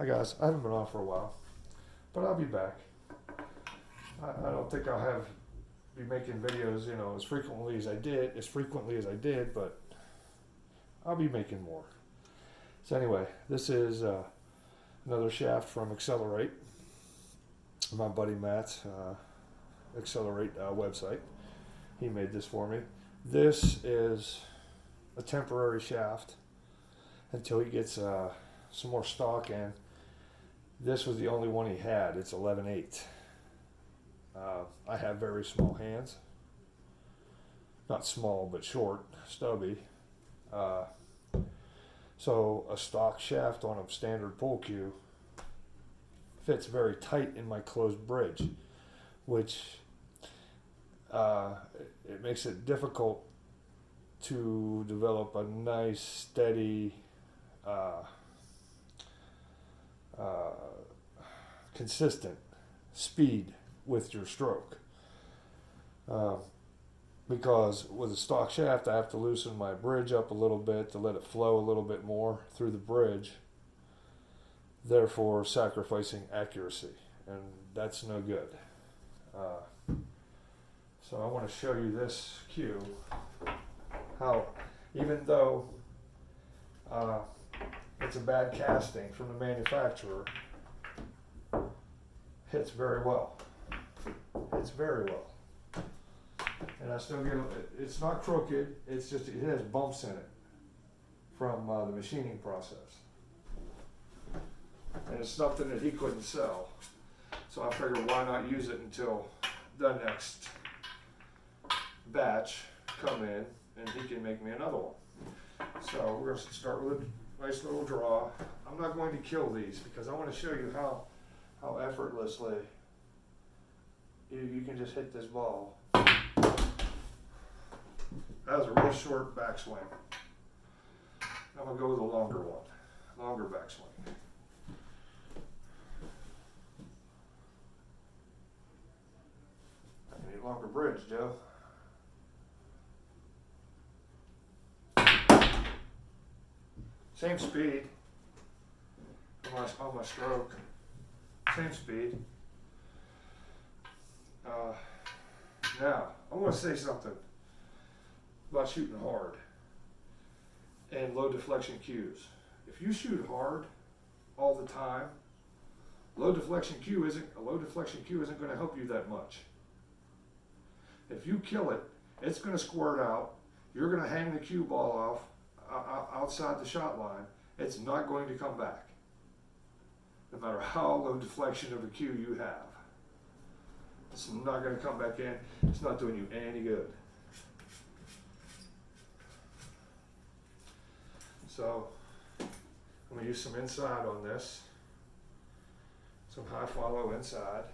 Hi guys, I haven't been on for a while, but I'll be back. I don't think I'll be making videos, as frequently as I did, but I'll be making more. So anyway, this is another shaft from XLR8, my buddy Matt's XLR8 website. He made this for me. This is a temporary shaft until he gets some more stock in. This was the only one he had. It's 11/8. I have very small hands. Not small, but short, stubby. So a stock shaft on a standard pull cue fits very tight in my closed bridge, which it makes it difficult to develop a nice, steady, consistent speed with your stroke. Because with a stock shaft, I have to loosen my bridge up a little bit to let it flow a little bit more through the bridge, therefore sacrificing accuracy, and that's no good. So I want to show you this cue, how even though it's a bad casting from the manufacturer, hits very well. Hits very well. And I still get it's not crooked, it's just it has bumps in it from the machining process. And it's something that he couldn't sell. So I figured why not use it until the next batch come in and he can make me another one. So we're going to start with a nice little draw. I'm not going to kill these because I want to show you how effortlessly you can just hit this ball. That was a real short backswing. I'm going to go with a longer one, longer backswing. I need a longer bridge, Joe. Same speed on my stroke. Same speed. Now, I want to say something about shooting hard and low deflection cues. If you shoot hard all the time, a low deflection cue isn't going to help you that much. If you kill it, it's going to squirt out. You're going to hang the cue ball off outside the shot line. It's not going to come back, no matter how low deflection of a cue you have. It's not going to come back in. It's not doing you any good. So I'm going to use some inside on this, some high follow inside.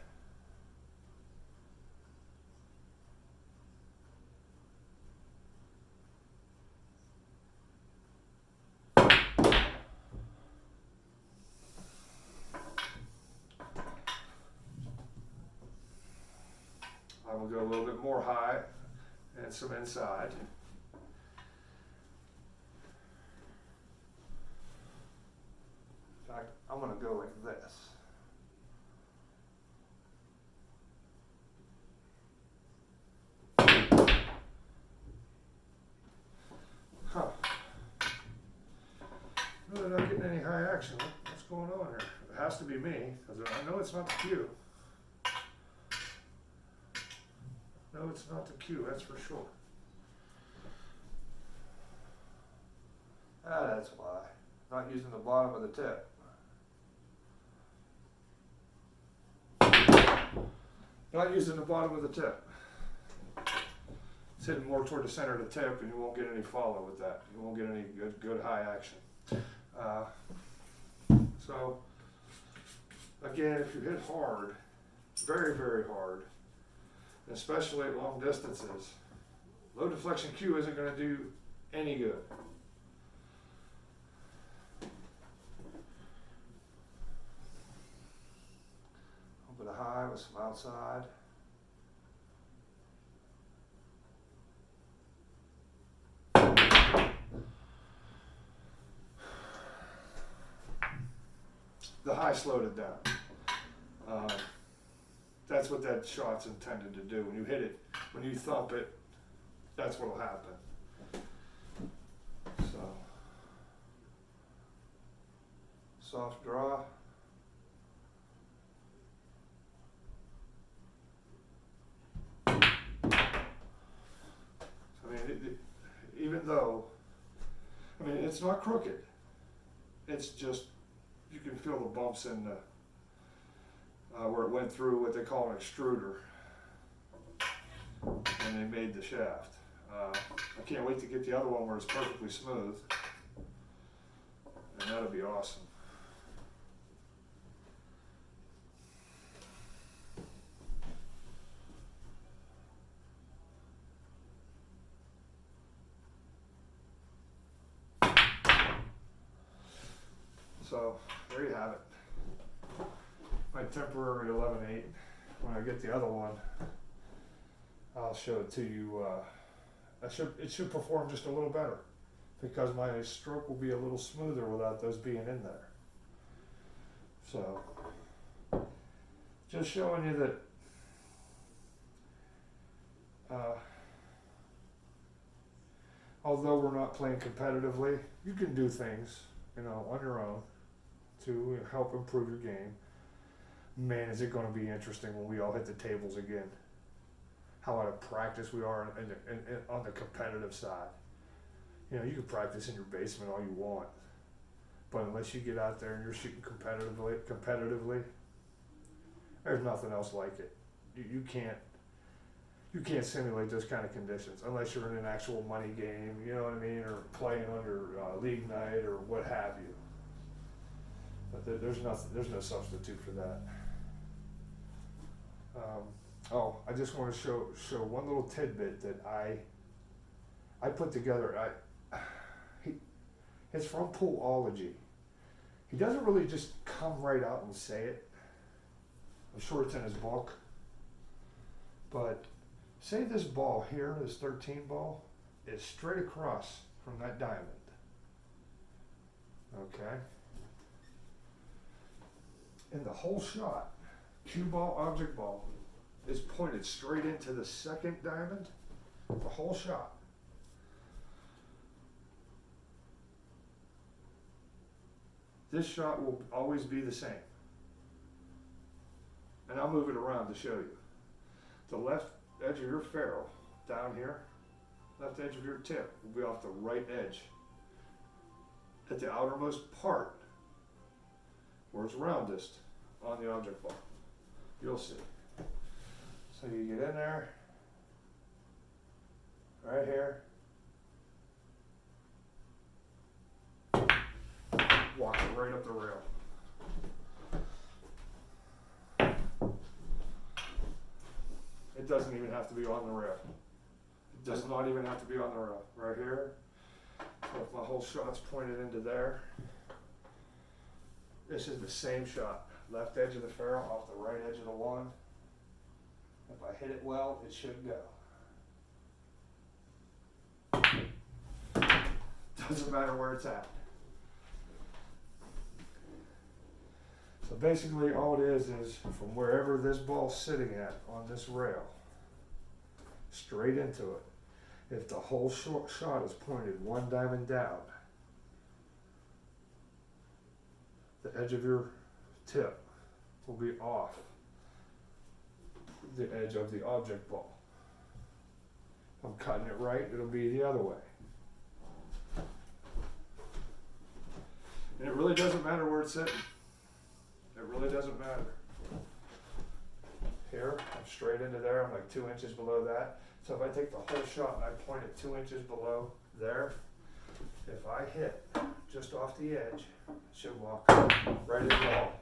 I will go a little bit more high and some inside. In fact, I'm going to go like this. Huh. Really not getting any high action. What's going on here? It has to be me, because I know it's not the cue. No, it's not the cue, that's for sure. That's why. Not using the bottom of the tip. Not using the bottom of the tip. It's hitting more toward the center of the tip, and you won't get any follow with that. You won't get any good high action. So, again, if you hit hard, very, very hard, especially at long distances, low deflection cue isn't going to do any good. A little bit of high with some outside. the high slowed it down. That's what that shot's intended to do. When you hit it, when you thump it, that's what'll happen. So, soft draw. I mean, even though, I mean, it's not crooked. It's just, you can feel the bumps in the, where it went through what they call an extruder. And they made the shaft. I can't wait to get the other one where it's perfectly smooth. And that'll be awesome. So, there you have it. My temporary 11.8. When I get the other one, I'll show it to you. It should perform just a little better because my stroke will be a little smoother without those being in there. So, just showing you that although we're not playing competitively, you can do things, you know, on your own to help improve your game. Man, is it going to be interesting when we all hit the tables again. How out of practice we are on the competitive side. You know, you can practice in your basement all you want, but unless you get out there and you're shooting competitively, there's nothing else like it. You can't simulate those kind of conditions unless you're in an actual money game, you know what I mean, or playing under league night or what have you. But there's no substitute for that. I just want to show one little tidbit that I put together. It's from Poolology. He doesn't really just come right out and say it. I'm sure it's in his book. But say this ball here, this 13 ball, is straight across from that diamond. Okay? And the whole shot, cue ball, object ball, is pointed straight into the second diamond, the whole shot. This shot will always be the same. And I'll move it around to show you. The left edge of your ferrule, down here, left edge of your tip will be off the right edge. At the outermost part, where it's roundest on the object ball. You'll see. So you get in there, right here, walk it right up the rail. It doesn't even have to be on the rail. It does not even have to be on the rail. Right here, so if my whole shot's pointed into there, this is the same shot. Left edge of the ferrule off the right edge of the one. If I hit it well, it should go. Doesn't matter where it's at. So basically all it is from wherever this ball's sitting at on this rail, straight into it. If the whole shot is pointed one diamond down, the edge of your tip will be off the edge of the object ball. If I'm cutting it right, it'll be the other way. And it really doesn't matter where it's sitting. It really doesn't matter. Here, I'm straight into there, I'm like 2 inches below that. So if I take the whole shot and I point it 2 inches below there, if I hit just off the edge, it should walk right in the wall.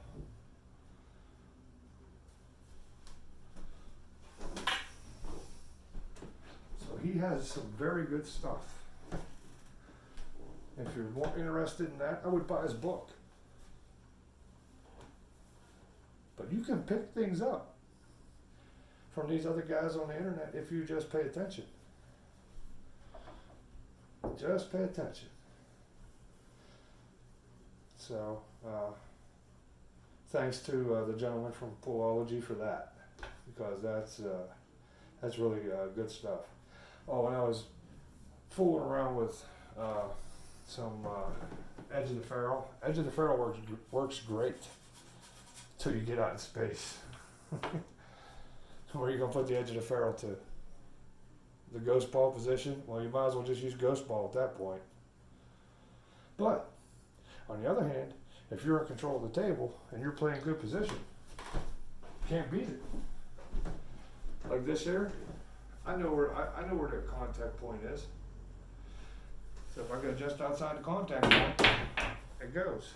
So he has some very good stuff. If you're more interested in that, I would buy his book. But you can pick things up from these other guys on the internet if you just pay attention. Just pay attention. So, thanks to the gentleman from Poolology for that, because that's really good stuff. Oh, and I was fooling around with some edge of the ferrule. Edge of the ferrule works great till you get out in space. Where are you gonna put the edge of the ferrule to? The ghost ball position? Well, you might as well just use ghost ball at that point. But on the other hand, if you're in control of the table and you're playing good position, you can't beat it. Like this here, I know where the contact point is. So if I go just outside the contact point, it goes.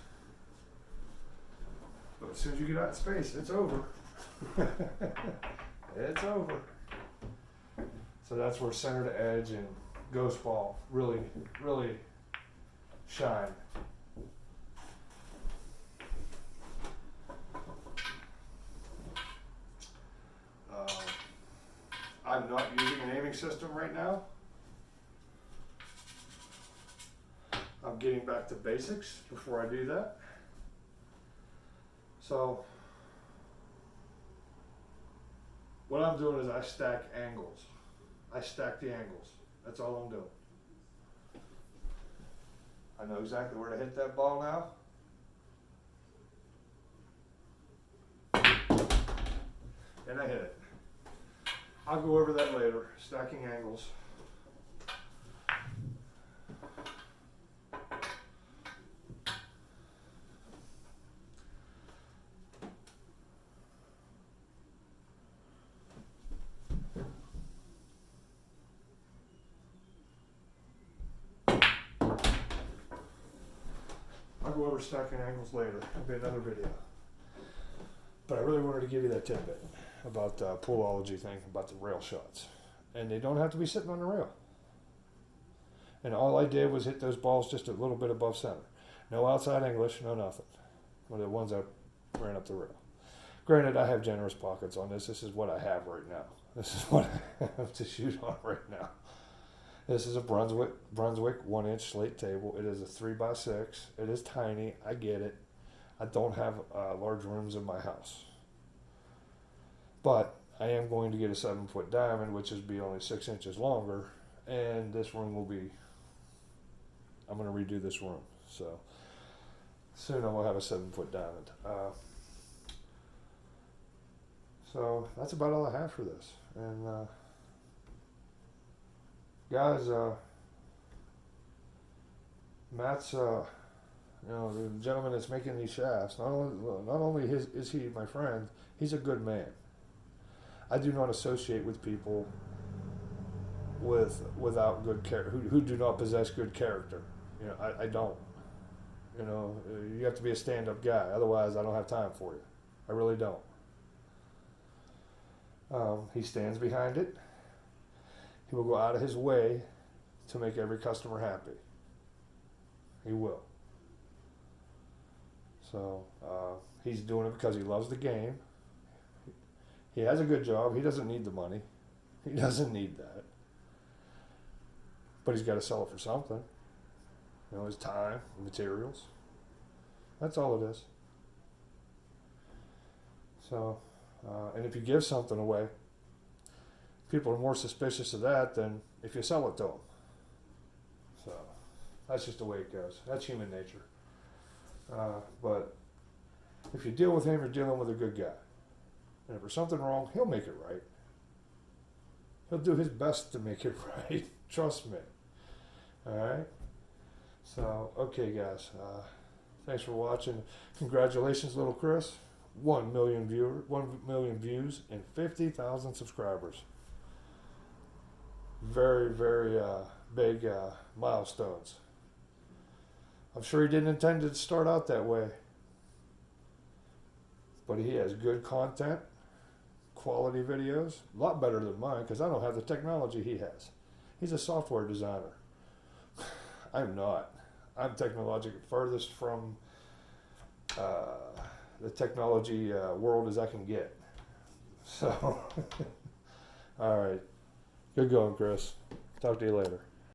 But as soon as you get out in space, it's over. It's over. So that's where center to edge and ghost ball really shine. I'm not using an aiming system right now. I'm getting back to basics before I do that. So what I'm doing is I stack angles. I stack the angles. That's all I'm doing. I know exactly where to hit that ball now. And I hit it. I'll go over that later, stacking angles. I'll go over stacking angles later. It'll be another video. But I really wanted to give you that tidbit about the Poolology thing, about the rail shots. And they don't have to be sitting on the rail. And all I did was hit those balls just a little bit above center. No outside English, no nothing. Well, the ones that ran up the rail. Granted, I have generous pockets on this. This is what I have right now. This is what I have to shoot on right now. This is a Brunswick 1-inch slate table. It is a 3x6. It is tiny. I get it. I don't have large rooms in my house. But I am going to get a 7-foot diamond, which is be only 6 inches longer. And this room will be, I'm going to redo this room. So soon I will have a 7-foot diamond. So that's about all I have for this. And guys, Matt's, the gentleman that's making these shafts, not only is he my friend, he's a good man. I do not associate with people without good character, who do not possess good character. I don't. You have to be a stand-up guy. Otherwise, I don't have time for you. I really don't. He stands behind it. He will go out of his way to make every customer happy. He will. So he's doing it because he loves the game. He has a good job. He doesn't need the money. He doesn't need that. But he's got to sell it for something. His time, materials. That's all it is. So, and if you give something away, people are more suspicious of that than if you sell it to them. So that's just the way it goes. That's human nature. But if you deal with him, you're dealing with a good guy. And if there's something wrong, he'll make it right. He'll do his best to make it right. Trust me. All right? So, okay, guys. Thanks for watching. Congratulations, little Chris. 1 million views, and 50,000 subscribers. Very, very big milestones. I'm sure he didn't intend to start out that way. But he has good content, quality videos, a lot better than mine because I don't have the technology he has. He's a software designer. I'm not. I'm technologically furthest from the technology world as I can get. So, all right. Good going, Chris. Talk to you later.